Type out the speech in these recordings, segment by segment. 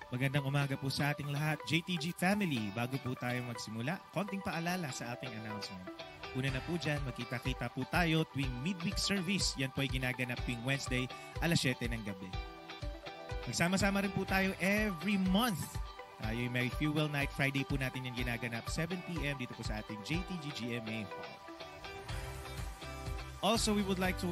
Magandang umaga po sa ating lahat, JTG family. Bago po tayo magsimula, konting paalala sa ating announcement. Una na po dyan, magkita-kita po tayo tuwing midweek service. Yan po ay ginaganap tuwing Wednesday, alas 7 ng gabi. Magsama-sama rin po tayo every month. Tayo yung may Fuel Night Friday po natin yan ginaganap 7 p.m. dito po sa ating JTG GMA Hall. Also, we would like to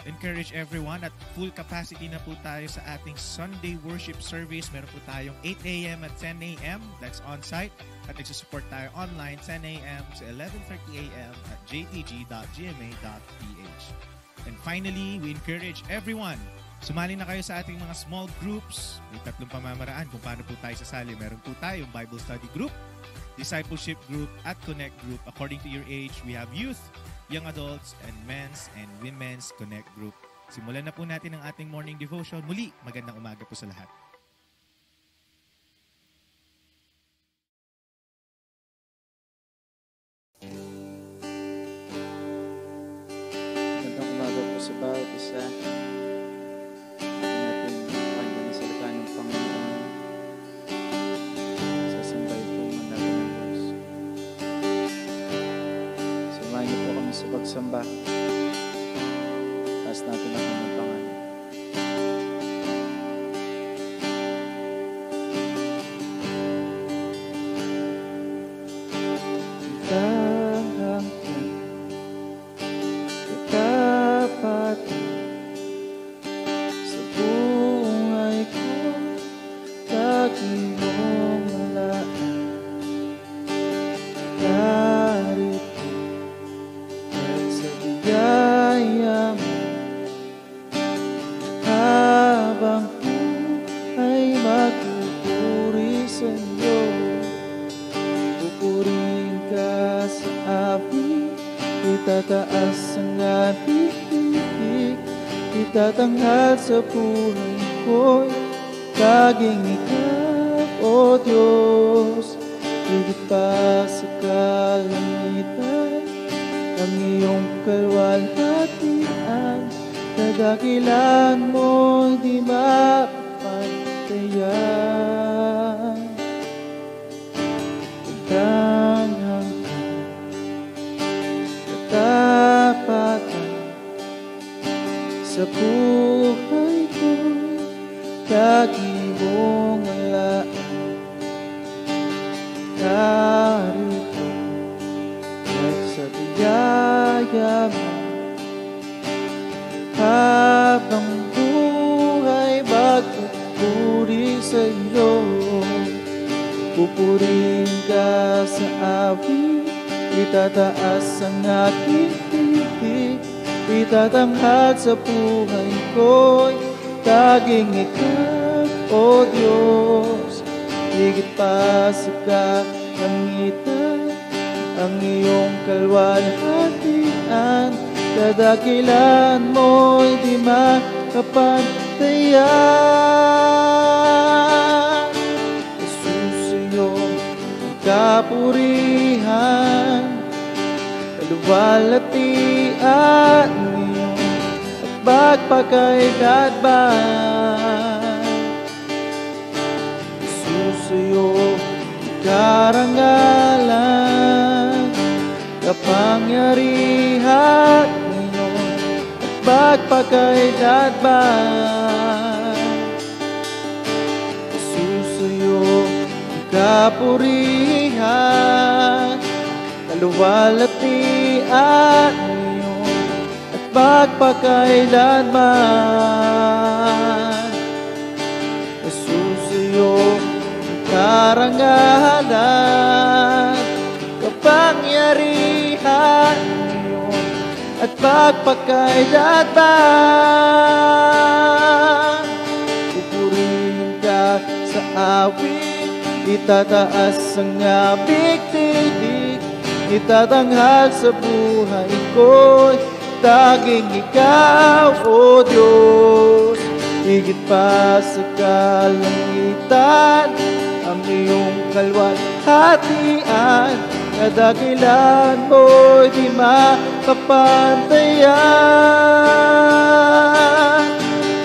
encourage everyone at full capacity na po tayo sa ating Sunday worship service. Meron po tayong 8 a.m. at 10 a.m. That's on-site. At nagsusupport tayo online 10 a.m. to 11:30 a.m. at jtg.gma.ph. And finally, we encourage everyone, sumali na kayo sa ating mga small groups. May 3 pamamaraan kung paano po tayo sasali. Meron po tayong Bible study group, discipleship group, at connect group. According to your age, we have youth, young adults, and men's and women's connect group. Simulan na po natin ang ating morning devotion. Muli, magandang umaga po sa lahat. Magandang umaga po sa bawat isa. Atin pakinggan ang salita ng Panginoon. Sasambay po ang natin ng Diyos. Samahan niyo po kami sa pagsamba. Taas natin ang kanyang pangalan. Katapatan sa buhay ko, lagi mong malaan. Narito at sa biyaya mo, habang ko ay magpupuri sa iyo. Pupurihin ka sa amin, itataas ang ating titig, itatanghal sa buhay ko'y laging ikaw, O Diyos. Higit pa sa kalangitan, ang iyong kalwalhatian, kadakilan mo'y di mapantayan. Pagdangang katapatan sa buhay ko'y lagi mong alaan. Narito at sa biyaya mo, habang buhay magpupuri sa iyo. Pupurihin ka sa amin, itataas ang aking titig, itatanghal sa buhay ko'y laging ikaw, O Diyos. Higit pa sa kalangitan, ang iyong kalwalhatian, kadakilan mo'y di makapantayan. Jesus, iyong kapurihan, kaluwalhatian iyong at magpakailanman. Jesus, iyong karangalan, kapangyarihan iyong at magpakailanman. Jesus, iyong kapurihan, kaluwalhatian iyong at magpakailanman. Jesus, iyong karangalan, kapangyarihan iyong at magpakailanman. Pupurihin ka sa awit, itataas ang aming titig, itatanghal sa buhay ko'y laging ikaw, O Diyos. Higit pa sa kalangitan, ang iyong kalwalhatian, kadakilan mo'y di makapantayan.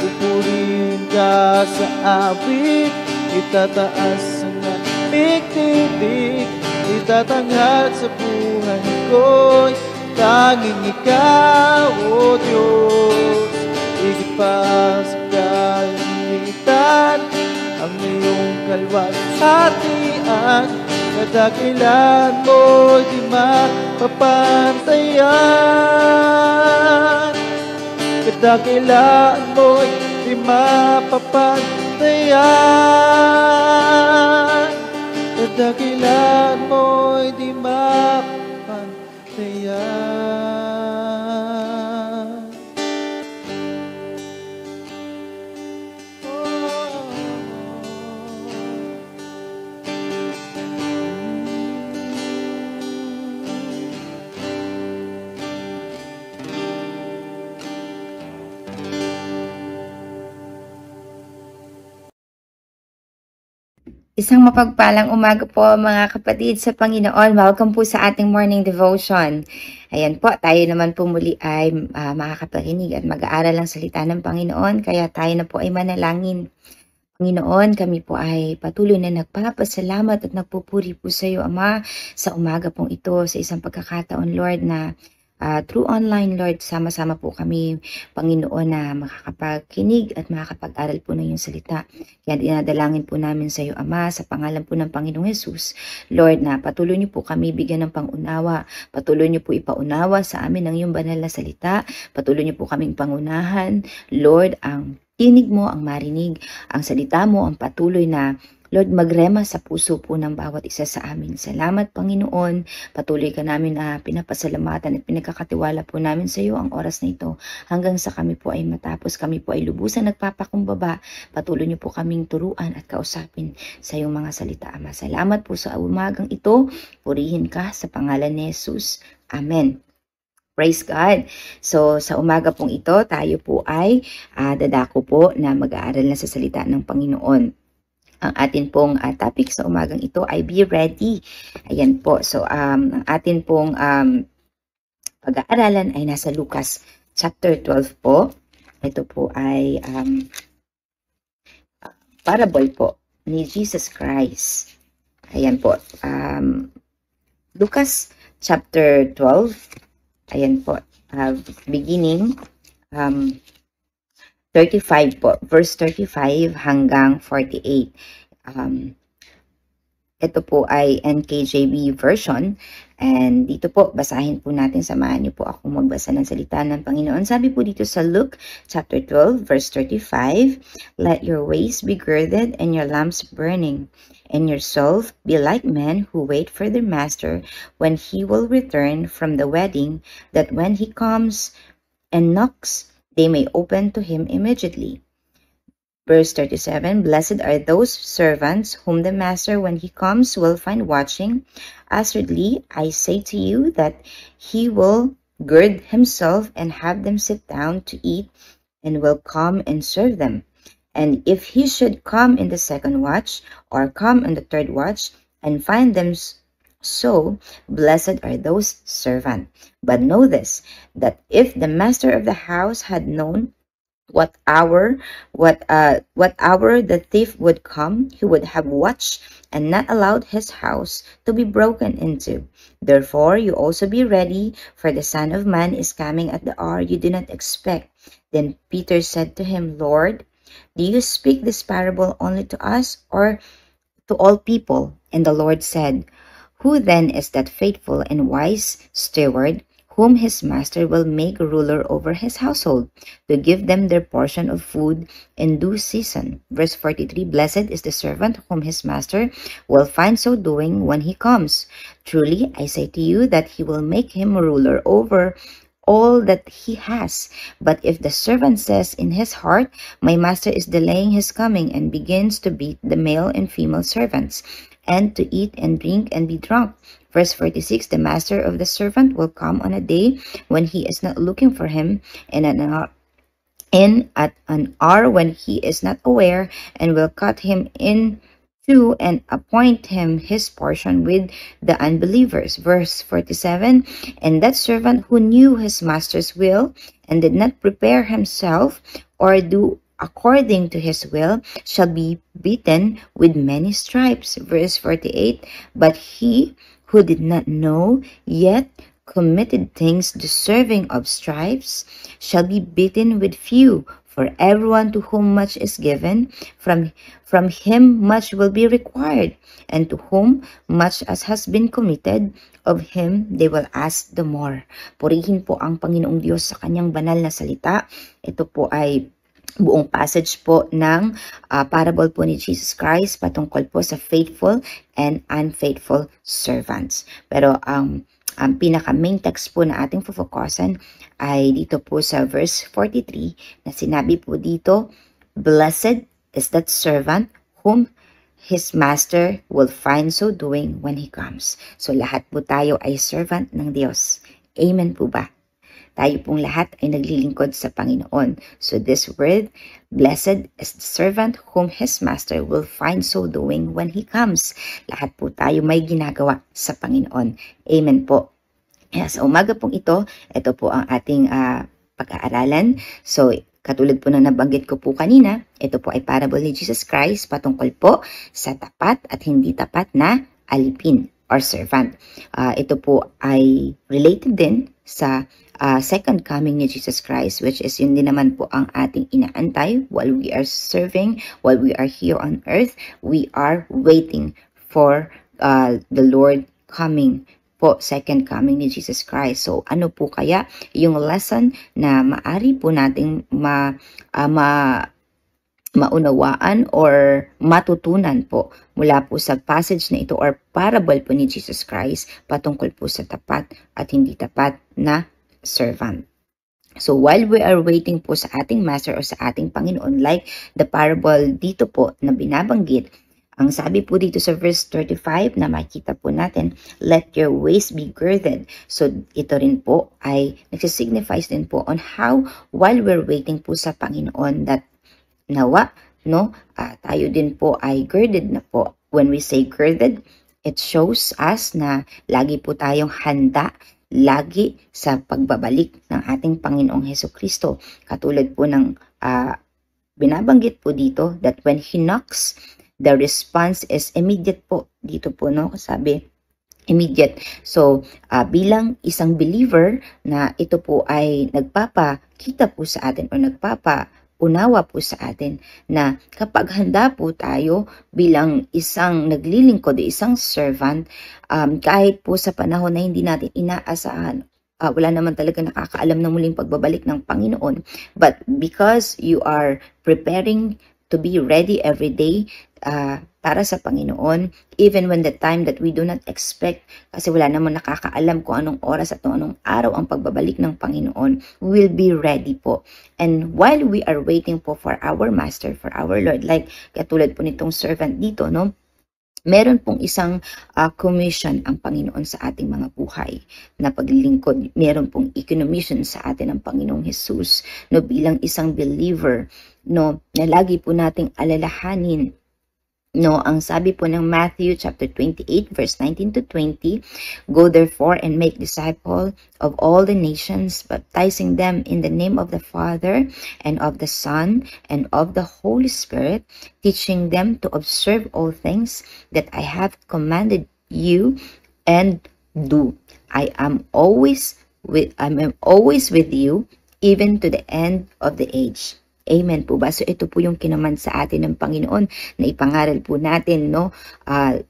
Pupurihin ka sa awit, itataas ang aming titig, itatanghal sa buhay ko'y tanging Ikaw, O Diyos. Higit pa sa kalimitan, ang iyong kalwalhatian, kadakilan mo'y di mapapantayan. Kadakilan mo'y di mapapantayan. Kadakilan mo'y di mapapantayan. Isang mapagpalang umaga po mga kapatid sa Panginoon. Welcome po sa ating morning devotion. Ayan po, tayo naman po muli ay makakapakinig at mag-aaral ang salita ng Panginoon. Kaya tayo na po ay manalangin. Panginoon, kami po ay patuloy na nagpapasalamat at nagpupuri po sa iyo, Ama, sa umaga pong ito, sa isang pagkakataon, Lord, na through online, Lord, sama-sama po kami, Panginoon, na makakapagkinig at makakapag-aral po ng iyong salita. Kaya dinadalangin po namin sa iyo, Ama, sa pangalan po ng Panginoong Jesus, Lord, na patuloy niyo po kami bigyan ng pangunawa, patuloy niyo po ipaunawa sa amin ang iyong banal na salita, patuloy niyo po kaming pangunahan, Lord, ang tinig mo, ang marinig, ang salita mo, ang patuloy na Lord, magrema sa puso po ng bawat isa sa amin. Salamat, Panginoon. Patuloy ka namin na pinapasalamatan at pinagkakatiwala po namin sa iyo ang oras na ito. Hanggang sa kami po ay matapos, kami po ay lubusan nagpapakumbaba. Patuloy niyo po kaming turuan at kausapin sa iyong mga salita, Ama. Salamat po sa umagang ito. Purihin ka sa pangalan ni Jesus. Amen. Praise God. So, sa umaga pong ito, tayo po ay dadako po na mag-aaral na sa salita ng Panginoon. Ang atin pong topic sa umagang ito ay be ready. Ayan po. So, ang atin pong pag-aaralan ay nasa Lucas chapter 12 po. Ito po ay parable po ni Jesus Christ. Ayan po. Lucas chapter 12. Ayan po. Beginning 35 po, verse 35 hanggang 48. Ito po ay NKJV version. And dito po, basahin po natin, samahan niyo po akong magbasa ng salita ng Panginoon. Sabi po dito sa Luke chapter 12, verse 35, "Let your waist be girded and your lamps burning, and yourself be like men who wait for their master when he will return from the wedding, that when he comes and knocks, they may open to him immediately." Verse 37, "Blessed are those servants whom the master, when he comes, will find watching. Assuredly, I say to you that he will gird himself and have them sit down to eat, and will come and serve them. And if he should come in the second watch, or come in the third watch, and find them so, blessed are those servants. But know this, that if the master of the house had known what hour the thief would come, he would have watched and not allowed his house to be broken into. Therefore, you also be ready, for the Son of Man is coming at the hour you do not expect." Then Peter said to him, "Lord, do you speak this parable only to us, or to all people?" And the Lord said, "Who then is that faithful and wise steward, whom his master will make ruler over his household, to give them their portion of food in due season?" Verse 43, "Blessed is the servant whom his master will find so doing when he comes. Truly, I say to you that he will make him ruler over all that he has. But if the servant says in his heart, 'My master is delaying his coming,' and begins to beat the male and female servants, and to eat and drink and be drunk." Verse 46, "The master of the servant will come on a day when he is not looking for him, and at an hour when he is not aware, and will cut him in two and appoint him his portion with the unbelievers." Verse 47, "And that servant who knew his master's will, and did not prepare himself, or do according to his will, shall be beaten with many stripes. Verse 48, but he who did not know, yet committed things deserving of stripes, shall be beaten with few. For everyone to whom much is given, from him much will be required, and to whom much as has been committed, of him they will ask the more. Purihin po ang Panginoong Diyos sa kanyang banal na salita. Ito po ay buong passage po ng parable po ni Jesus Christ patungkol po sa faithful and unfaithful servants. Pero ang pinaka-main text po na ating focusan ay dito po sa verse 43 na sinabi po dito, blessed is that servant whom his master will find so doing when he comes. So lahat po tayo ay servant ng Diyos. Amen po ba? Tayo pong lahat ay naglilingkod sa Panginoon. So this word, blessed is the servant whom his master will find so doing when he comes. Lahat po tayo may ginagawa sa Panginoon. Amen po. Sa umaga pong ito po ang ating pag-aaralan. So katulad po ng nabanggit ko po kanina, ito po ay parable ni Jesus Christ patungkol po sa tapat at hindi tapat na alipin or servant. Ito po ay related din sa second coming ni Jesus Christ, which is yun din naman po ang ating inaantay while we are serving, while we are here on earth. We are waiting for the Lord coming po, second coming ni Jesus Christ. So ano po kaya yung lesson na maari po nating maunawaan or matutunan po mula po sa passage na ito or parable po ni Jesus Christ patungkol po sa tapat at hindi tapat na servant. So while we are waiting po sa ating Master o sa ating Panginoon, like the parable dito po na binabanggit, ang sabi po dito sa verse 35 na makita po natin, let your waist be girded. So ito rin po ay nagsisignifies din po on how while we're waiting po sa Panginoon that nawa, tayo din po ay girded na po. When we say girded, it shows us na lagi po tayong handa, lagi sa pagbabalik ng ating Panginoong Hesukristo. Katulad po ng binabanggit po dito that when He knocks, the response is immediate po. Dito po, sabi, immediate. So, bilang isang believer na ito po ay nagpapakita po sa atin o nagpapaunawa po sa atin na kapag handa po tayo bilang isang naglilingkod, isang servant, kahit po sa panahon na hindi natin inaasahan, wala naman talaga nakakaalam ng muling pagbabalik ng Panginoon. But because you are preparing to be ready every day para sa Panginoon, even when the time that we do not expect, kasi wala naman nakakaalam kung anong oras at anong araw ang pagbabalik ng Panginoon, we will be ready po. And while we are waiting po for our Master, for our Lord, like katulad po nitong servant dito, meron pong isang commission ang Panginoon sa ating mga buhay na paglilingkod. Meron pong i-commission sa atin ang Panginoong Jesus bilang isang believer na lagi po nating alalahanin. Ang sabi po ng Matthew chapter 28 verse 19 to 20, go therefore and make disciples of all the nations, baptizing them in the name of the Father and of the Son and of the Holy Spirit, teaching them to observe all things that I have commanded you, and do. I am always with you, even to the end of the age. Amen po ba? So ito po yung kinaman sa atin ng Panginoon na ipangaral po natin,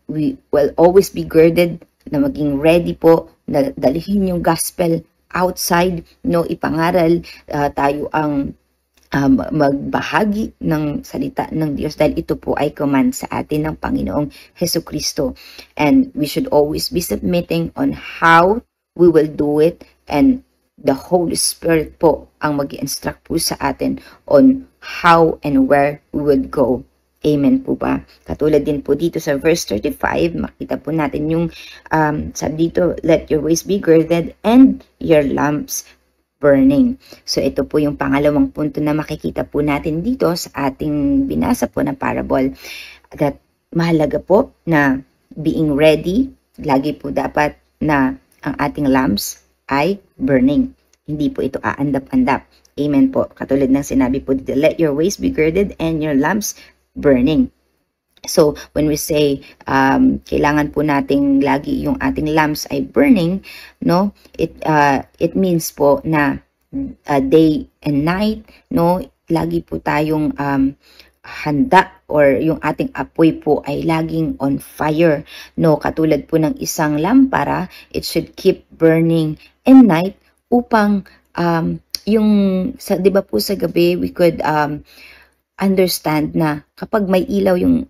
we will always be girded, na maging ready po, na dalhin yung gospel outside, ipangaral, tayo ang magbahagi ng salita ng Diyos dahil ito po ay command sa atin ng Panginoong Hesukristo. And we should always be submitting on how we will do it, and the Holy Spirit po ang mag-instruct po sa atin on how and where we would go. Amen po ba? Katulad din po dito sa verse 35, makita po natin yung sabi dito, let your waist be girded and your lamps burning. So ito po yung pangalawang punto na makikita po natin dito sa ating binasa po na parable. That mahalaga po na being ready, lagi po dapat na ang ating lamps ay burning. hindi po ito aandap-andap. Amen po. Katulad ng sinabi po dito, let your waist be girded and your lamps burning. So, when we say, kailangan po nating lagi yung ating lamps ay burning, no? It means po na day and night, no? Lagi po tayong handa, or yung ating apoy po ay laging on fire, no? Katulad po ng isang lampara, it should keep burning in night upang yung, di ba po sa gabi, we could understand na kapag may ilaw yung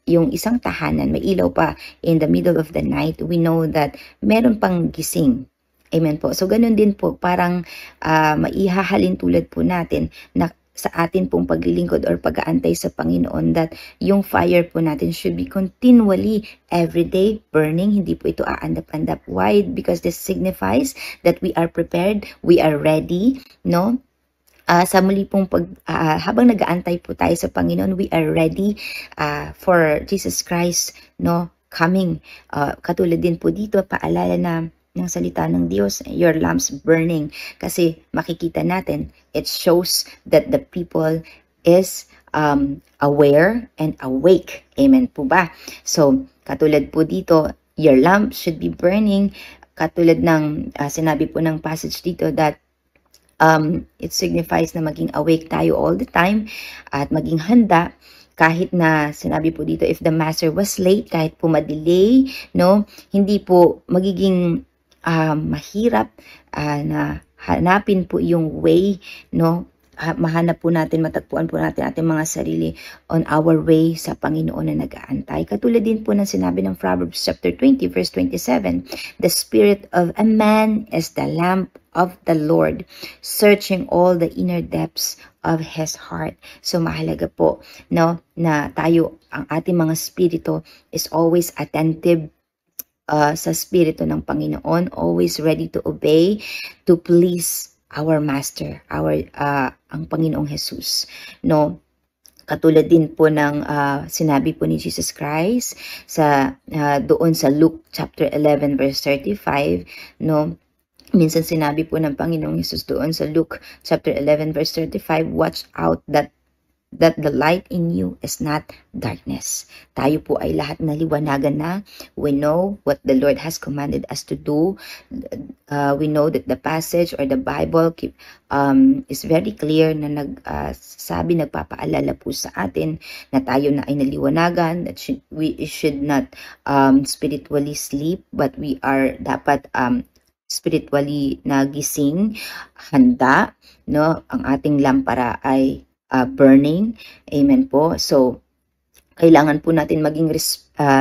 yung isang tahanan, may ilaw pa in the middle of the night, we know that meron pang gising. Amen po. So, ganun din po, parang maihahalin tulad po natin na sa atin pong paglilingkod or pag-aantay sa Panginoon, that yung fire po natin should be continually, everyday, burning. Hindi po ito aandap-andap. Why? Because this signifies that we are prepared, we are ready, no? Sa muli pong habang nag-aantay po tayo sa Panginoon, we are ready for Jesus Christ, no, coming. Katulad din po dito, paalala na ng salita ng Diyos, your lamps burning. Kasi makikita natin, it shows that the people is aware and awake. Amen po ba? So, katulad po dito, your lamp should be burning. Katulad ng sinabi po ng passage dito that it signifies na maging awake tayo all the time at maging handa, kahit na sinabi po dito, if the master was late, kahit po ma-delay, no, hindi po magiging mahirap na hanapin po yung way, no, mahanap po natin, matagpuan po natin ating mga sarili on our way sa Panginoon na nag-aantay. Katulad din po ng sinabi ng Proverbs chapter 20 verse 27, the spirit of a man is the lamp of the Lord, searching all the inner depths of his heart. So mahalaga po, no, na tayo, ang ating mga spirito is always attentive sa spirito ng Panginoon, always ready to obey, to please our Master, ang Panginoong Jesus, no? Katulad din po ng sinabi po ni Jesus Christ sa doon sa Luke chapter 11 verse 35, no? Minsan sinabi po ng Panginoong Jesus doon sa Luke chapter 11 verse 35, watch out that the light in you is not darkness. Tayo po ay lahat naliwanagan na. We know what the Lord has commanded us to do. We know that the passage or the Bible is very clear na nagpapaalala po sa atin na tayo na ay naliwanagan, that we should not spiritually sleep, but we are dapat spiritually nagising, handa, no? Ang ating lampara ay burning. Amen po. So, kailangan po natin maging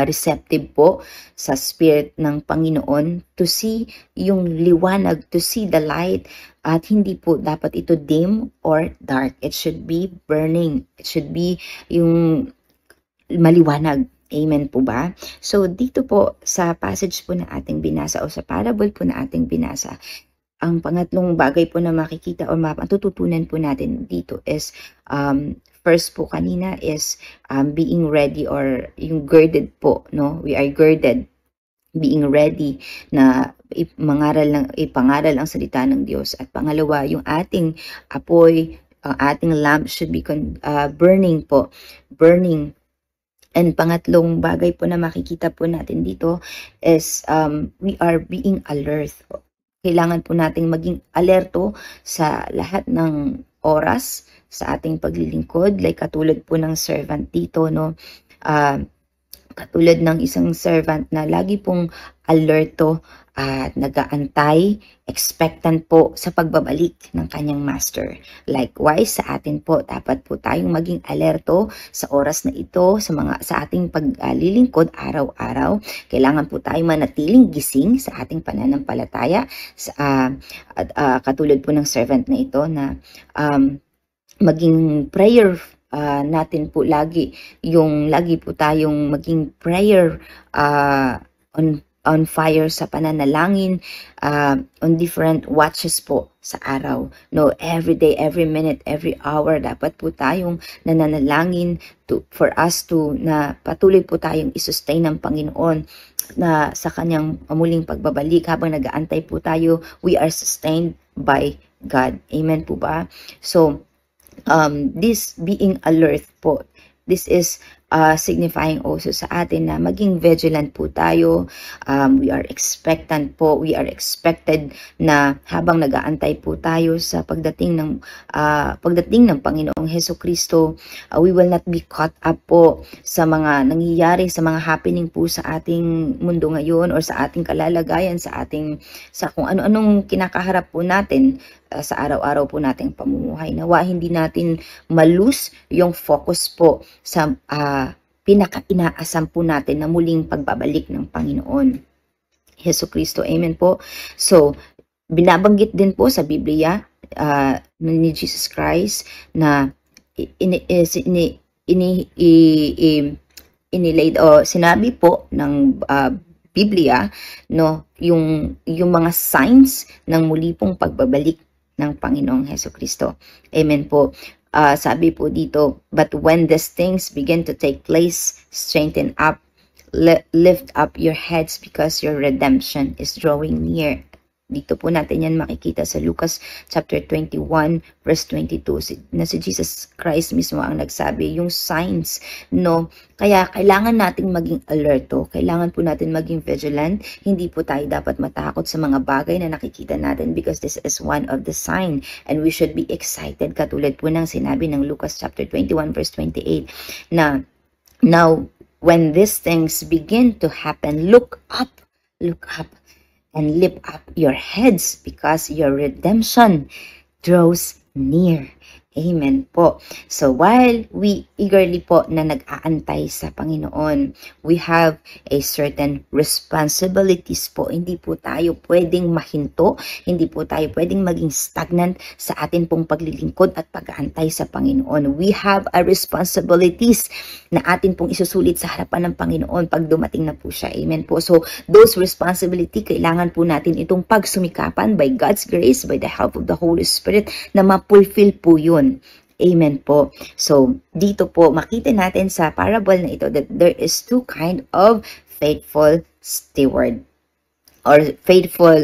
receptive po sa spirit ng Panginoon to see yung liwanag, to see the light, at hindi po dapat ito dim or dark. It should be burning. It should be yung maliwanag. Amen po ba? So, dito po sa passage po na ating binasa o sa parable po na ating binasa, ang pangatlong bagay po na makikita o matututunan po natin dito is, first po kanina is being ready, or yung girded po, no? We are girded, being ready na ipangaral ang salita ng Diyos. At pangalawa, yung ating apoy, ang ating lamp should be burning po, burning. And pangatlong bagay po na makikita po natin dito is we are being alert. Kailangan po nating maging alerto sa lahat ng oras sa ating paglilingkod. Like katulad po ng servant dito, no? Katulad ng isang servant na lagi pong alerto at nag-aantay, expectant po sa pagbabalik ng kanyang master. Likewise, sa atin po, dapat po tayong maging alerto sa oras na ito, sa ating paglilingkod araw-araw. Kailangan po tayong manatiling gising sa ating pananampalataya. Katulad po ng servant na ito na maging prayer natin po lagi po tayong maging prayer on fire sa pananalangin, on different watches po sa araw. No, every day, every minute, every hour, dapat po tayong nananalangin for us to, na patuloy po tayong isustain ng Panginoon na sa kanyang muling pagbabalik. Habang nag-aantay po tayo, we are sustained by God. Amen po ba? So, this being alert po, this is signifying also sa atin na maging vigilant po tayo. We are expectant po. We are expected na habang nag-aantay po tayo sa pagdating ng Panginoong Hesukristo, we will not be caught up po sa mga nangyayari, sa mga happening po sa ating mundo ngayon or sa ating kalalagayan, sa kung ano-anong kinakaharap po natin sa araw-araw po nating pamumuhay. Nawa hindi natin malose yung focus po sa pinaka-inaasam po natin na muling pagbabalik ng Panginoon Hesukristo. Amen po. So, binabanggit din po sa Biblia ni Jesus Christ na sinabi po ng Biblia, no, yung mga signs ng muli pong pagbabalik ng Panginoong Hesukristo. Amen po. Sabi po dito, but when these things begin to take place, straighten up, lift up your heads because your redemption is drawing near. Dito po natin yan makikita sa Lucas chapter 21 verse 22 na si Jesus Christ mismo ang nagsabi yung signs, no? Kaya kailangan nating maging alerto, kailangan po natin maging vigilant. Hindi po tayo dapat matakot sa mga bagay na nakikita natin because this is one of the sign and we should be excited katulad po ng sinabi ng Lucas chapter 21 verse 28 na now when these things begin to happen, look up and lift up your heads because your redemption draws near. Amen po. So while we eagerly po na nag-aantay sa Panginoon, we have a certain responsibilities po. Hindi po tayo pwedeng mahinto, hindi po tayo pwedeng maging stagnant sa atin pong paglilingkod at pag-aantay sa Panginoon. We have a responsibilities na atin pong isusulit sa harapan ng Panginoon pag dumating na po siya. Amen po. So those responsibility, kailangan po natin itong pagsumikapan by God's grace, by the help of the Holy Spirit na ma-fulfill po yun. Amen po. So, dito po, makita natin sa parable na ito that there is two kind of faithful steward or faithful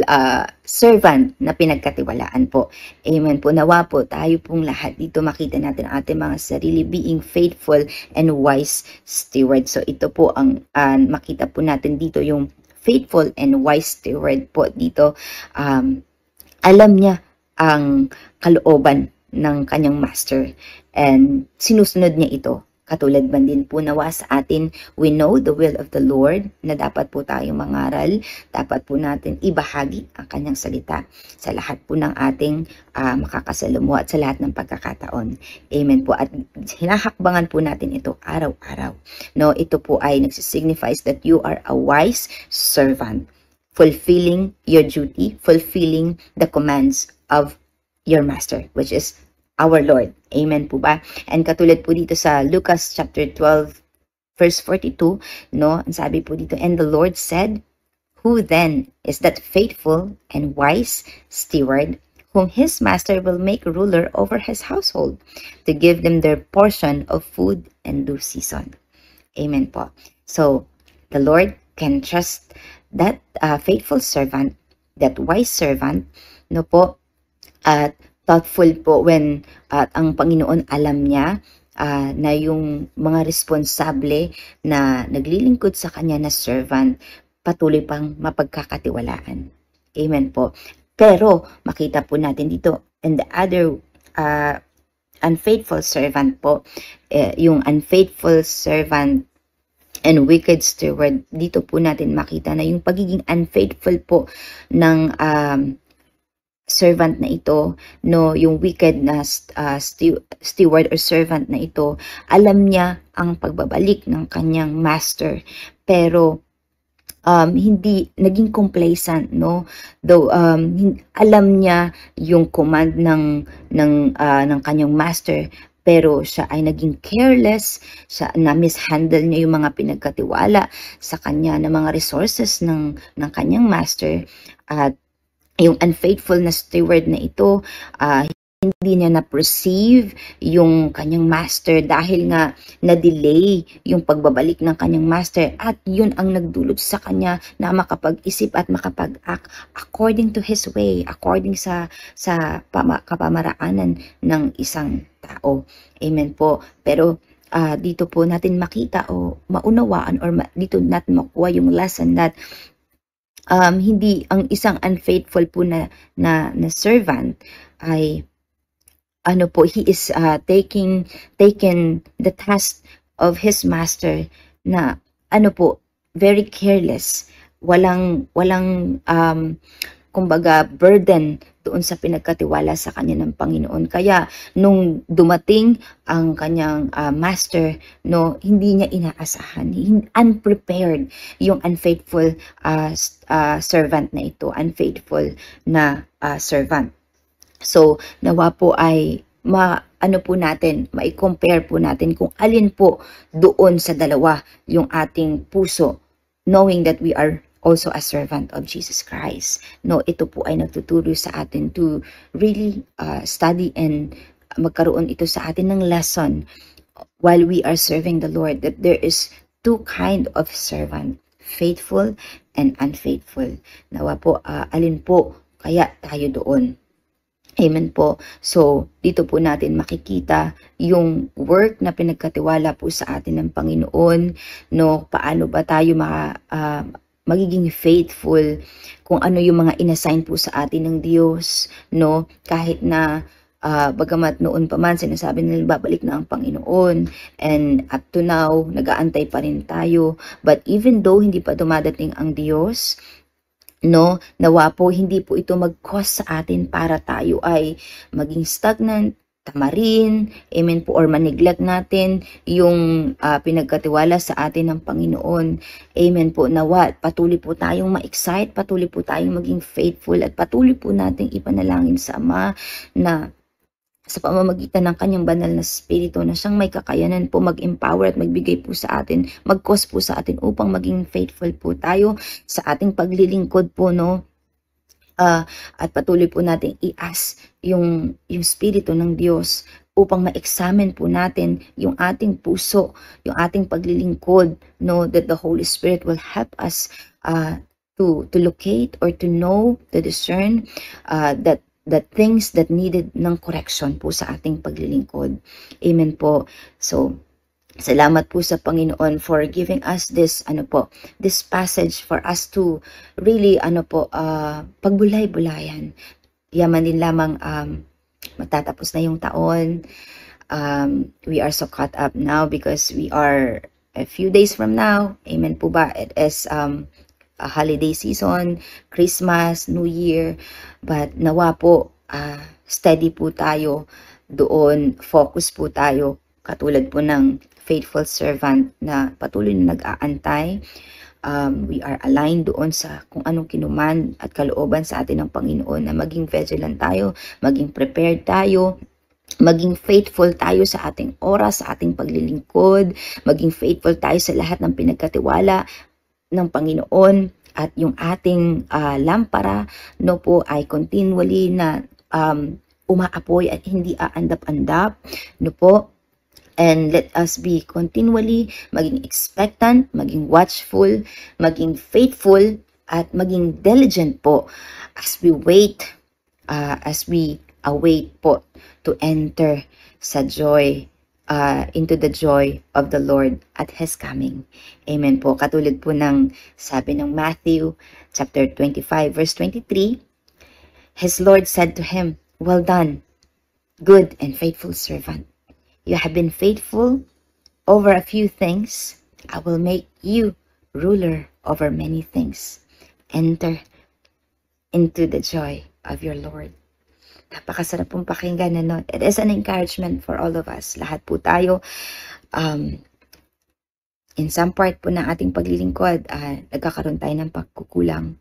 servant na pinagkatiwalaan po. Amen po. Nawa po, tayo pong lahat dito makita natin ang ating mga sarili being faithful and wise steward. So, ito po ang makita po natin dito yung faithful and wise steward po dito. Alam niya ang kalooban ng kanyang master and sinusunod niya ito. Katulad man din po nawa sa atin, we know the will of the Lord na dapat po tayong mangaral, dapat po natin ibahagi ang kanyang salita sa lahat po ng ating makakasalamuha at sa lahat ng pagkakataon. Amen po. At hinahakbangan po natin ito araw-araw. No, ito po ay nagsisignifies that you are a wise servant, fulfilling your duty, fulfilling the commands of your master, which is our Lord. Amen po ba? And katulad po dito sa Lucas chapter 12 verse 42, no, ang sabi po dito, and the Lord said, who then is that faithful and wise steward whom his master will make ruler over his household to give them their portion of food in due season. Amen po. So the Lord can trust that faithful servant, that wise servant, no po, at thoughtful po when ang Panginoon alam niya na yung mga responsable na naglilingkod sa kanya na servant patuloy pang mapagkakatiwalaan. Amen po. Pero makita po natin dito and the other unfaithful servant po, yung unfaithful servant and wicked steward, dito po natin makita na yung pagiging unfaithful po ng servant na ito, no, yung wicked na steward or servant na ito, alam niya ang pagbabalik ng kanyang master, pero hindi naging complacent, no, though alam niya yung command ng kanyang master, pero siya ay naging careless, siya na mishandle niya yung mga pinagkatiwala sa kanya ng mga resources ng kanyang master, at yung unfaithful na steward na ito, hindi niya na-perceive yung kanyang master dahil nga na-delay yung pagbabalik ng kanyang master, at yun ang nagdulot sa kanya na makapag-isip at makapag-act according to his way, according sa kapamaraanan ng isang tao. Amen po. Pero dito po natin makita o maunawaan, or dito natin makuha yung lesson that hindi ang isang unfaithful po na servant ay he is taking the task of his master na very careless, walang kumbaga burden doon sa pinagkatiwala sa kanya ng Panginoon. Kaya nung dumating ang kanyang master, hindi niya inaasahan, unprepared yung unfaithful servant na ito, unfaithful na servant. So, nawa po ay mai-compare po natin kung alin po doon sa dalawa yung ating puso, knowing that we are also a servant of Jesus Christ. Ito po ay nagtuturo sa atin to really study, and magkaroon ito sa atin ng lesson while we are serving the Lord, that there is two kind of servant, faithful and unfaithful. Nawa po, alin po kaya tayo doon. Amen po. So, dito po natin makikita yung work na pinagkatiwala po sa atin ng Panginoon, paano ba tayo magiging faithful, kung ano yung mga inassign po sa atin ng Diyos, kahit na bagamat noon pa man sinasabi nila babalik na ang Panginoon, and up to now nag-aantay pa rin tayo, but even though hindi pa dumadating ang Diyos, nawa po hindi po ito mag-cause sa atin para tayo ay maging stagnant, tamarin, amen po, or maneglect natin yung pinagkatiwala sa atin ng Panginoon. Amen po. Nawa patuloy po tayong ma-excite, patuloy po tayong maging faithful, at patuloy po nating ipanalangin sa Ama na sa pamamagitan ng kanyang banal na spirito na siyang may kakayanan po mag-empower at magbigay po sa atin, mag-cause po sa atin upang maging faithful po tayo sa ating paglilingkod po, at patuloy po natin i-ask yung spirito ng Diyos upang ma-examine po natin yung ating puso, yung ating paglilingkod, that the Holy Spirit will help us to locate or to know, to discern the things that needed ng correction po sa ating paglilingkod. Amen po. So, salamat po sa Panginoon for giving us this this passage for us to really pagbulay-bulayan. Yaman din lamang matatapos na yung taon. We are so caught up now because we are a few days from now. Amen po ba? It is a holiday season, Christmas, New Year, but nawa po steady po tayo doon, focus po tayo, katulad po ng faithful servant na patuloy na nag-aantay. We are aligned doon sa kung anong kinuman at kalooban sa atin ng Panginoon, na maging vigilant tayo, maging prepared tayo, maging faithful tayo sa ating oras, sa ating paglilingkod, maging faithful tayo sa lahat ng pinagkatiwala ng Panginoon, at yung ating lampara po ay continually na umaapoy at hindi aandap-andap po. And let us be continually maging expectant, maging watchful, maging faithful, at maging diligent po as we wait, as we await po to enter sa joy, into the joy of the Lord at His coming. Amen po. Katulad po ng sabi ng Matthew chapter 25 verse 23, His Lord said to him, "Well done, good and faithful servant. You have been faithful over a few things. I will make you ruler over many things. Enter into the joy of your Lord." Napakasarap pong pakinggan, It is an encouragement for all of us. Lahat po tayo, in some part po ng ating paglilingkod, nagkakaroon tayo ng pagkukulang.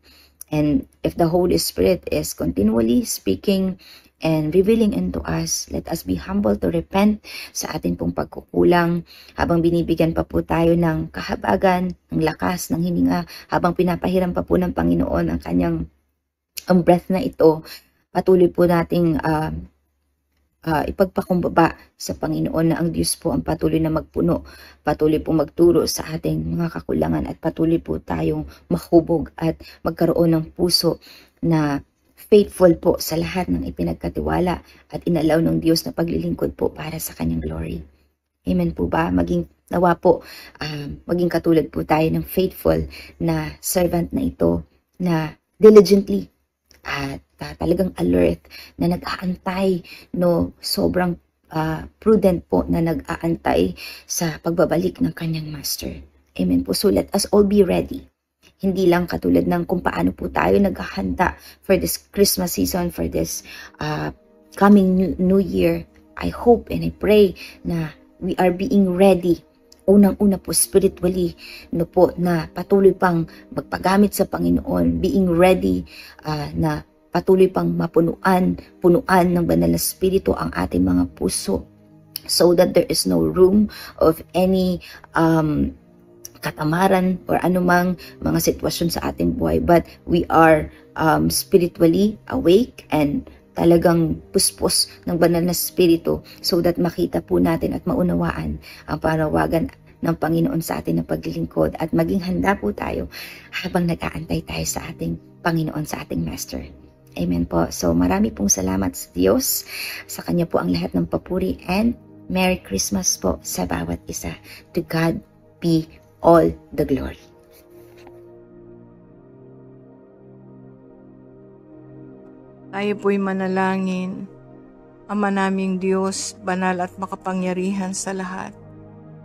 And if the Holy Spirit is continually speaking and revealing unto us. Let us be humble to repent sa atin pong pagkukulang habang binibigyan pa po tayo ng kahabagan, ng lakas, ng hininga, habang pinapahiram pa po ng Panginoon ang kanyang breath na ito. Patuloy po nating ipagpakumbaba sa Panginoon na ang Diyos po ang patuloy na magpuno, patuloy po magturo sa ating mga kakulangan, at patuloy po tayong mahubog at magkaroon ng puso na faithful po sa lahat ng ipinagkatiwala at inalaw ng Diyos na paglilingkod po para sa kanyang glory. Amen po ba? Nawa po, maging katulad po tayo ng faithful na servant na ito na diligently at talagang alert na nag-aantay, no, sobrang prudent po na nag-aantay sa pagbabalik ng kanyang master. Amen po. So let us all be ready. Hindi lang katulad ng kung paano po tayo naghahanda for this Christmas season, for this coming new year. I hope and I pray na we are being ready. Unang-una po spiritually, no po, na patuloy pang magpagamit sa Panginoon, being ready na patuloy pang punuan ng banal na spirito ang ating mga puso, so that there is no room of any katamaran or anumang mga sitwasyon sa ating buhay, but we are spiritually awake and talagang puspos ng banal na spirito, so that makita po natin at maunawaan ang panawagan ng Panginoon sa atin na paglilingkod, at maging handa po tayo habang nag-aantay tayo sa ating Panginoon, sa ating Master. Amen po. So marami pong salamat sa Diyos. Sa Kanya po ang lahat ng papuri, and Merry Christmas po sa bawat isa. To God be all the glory. Tayo po'y manalangin. Ama naming Diyos, banal at makapangyarihan sa lahat.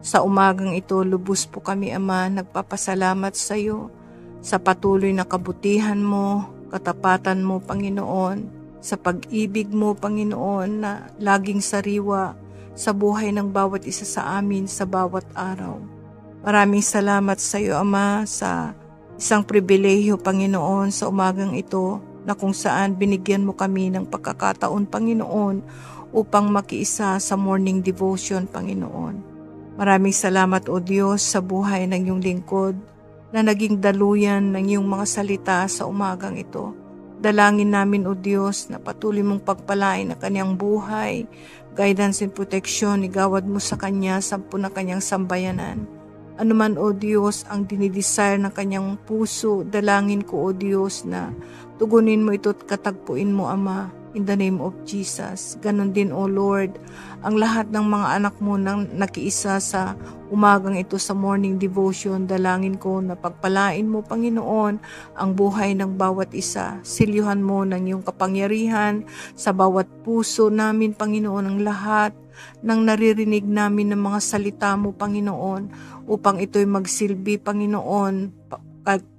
Sa umagang ito, lubos po kami, Ama, nagpapasalamat sa iyo sa patuloy na kabutihan mo, katapatan mo, Panginoon, sa pag-ibig mo, Panginoon, na laging sariwa sa buhay ng bawat isa sa amin sa bawat araw. Maraming salamat sa iyo, Ama, sa isang pribilehiyo, Panginoon, sa umagang ito, na kung saan binigyan mo kami ng pagkakataon, Panginoon, upang makiisa sa morning devotion, Panginoon. Maraming salamat, O Diyos, sa buhay ng iyong lingkod na naging daluyan ng iyong mga salita sa umagang ito. Dalangin namin, O Diyos, na patuloy mong pagpalain na kanyang buhay, guidance and protection, igawad mo sa kanya, sampu na kanyang sambayanan. Anuman, O Diyos, ang dinidesire ng kanyang puso, dalangin ko, O Diyos, na tugunin mo ito at katagpuin mo, Ama, in the name of Jesus. Ganon din, O Lord, ang lahat ng mga anak mo nang nakiisa sa umagang ito sa morning devotion, dalangin ko na pagpalain mo, Panginoon, ang buhay ng bawat isa. Silyuhan mo ng iyong kapangyarihan sa bawat puso namin, Panginoon, ang lahat ng naririnig namin ng mga salita mo, Panginoon, upang ito'y magsilbi, Panginoon,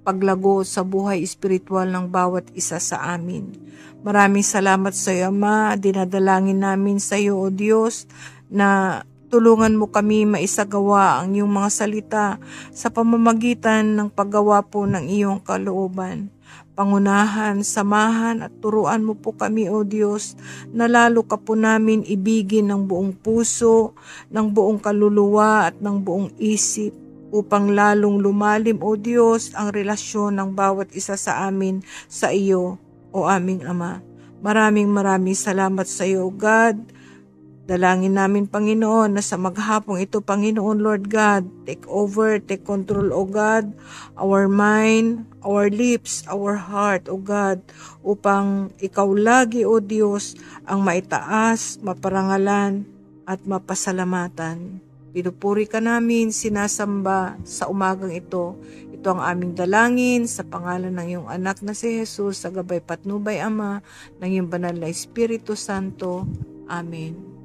paglago sa buhay espiritual ng bawat isa sa amin. Maraming salamat sa iyo, Ama. Dinadalangin namin sa iyo, O Diyos, na tulungan mo kami maisagawa ang iyong mga salita sa pamamagitan ng paggawa po ng iyong kalooban. Pangunahan, samahan at turuan mo po kami, O Diyos, na lalo ka po namin ibigin ng buong puso, ng buong kaluluwa at ng buong isip, upang lalong lumalim, O Diyos, ang relasyon ng bawat isa sa amin sa iyo, O aming Ama. Maraming salamat sa iyo, God. Dalangin namin, Panginoon, na sa maghapong ito, Panginoon, Lord God, take over, take control, O God, our mind, our lips, our heart, O God, upang ikaw lagi, O Diyos, ang maitaas, maparangalan, at mapasalamatan. Pinupuri ka namin, sinasamba sa umagang ito. Ito ang aming dalangin sa pangalan ng iyong anak na si Jesus, sa gabay patnubay, Ama, ng iyong banal na Espiritu Santo. Amen.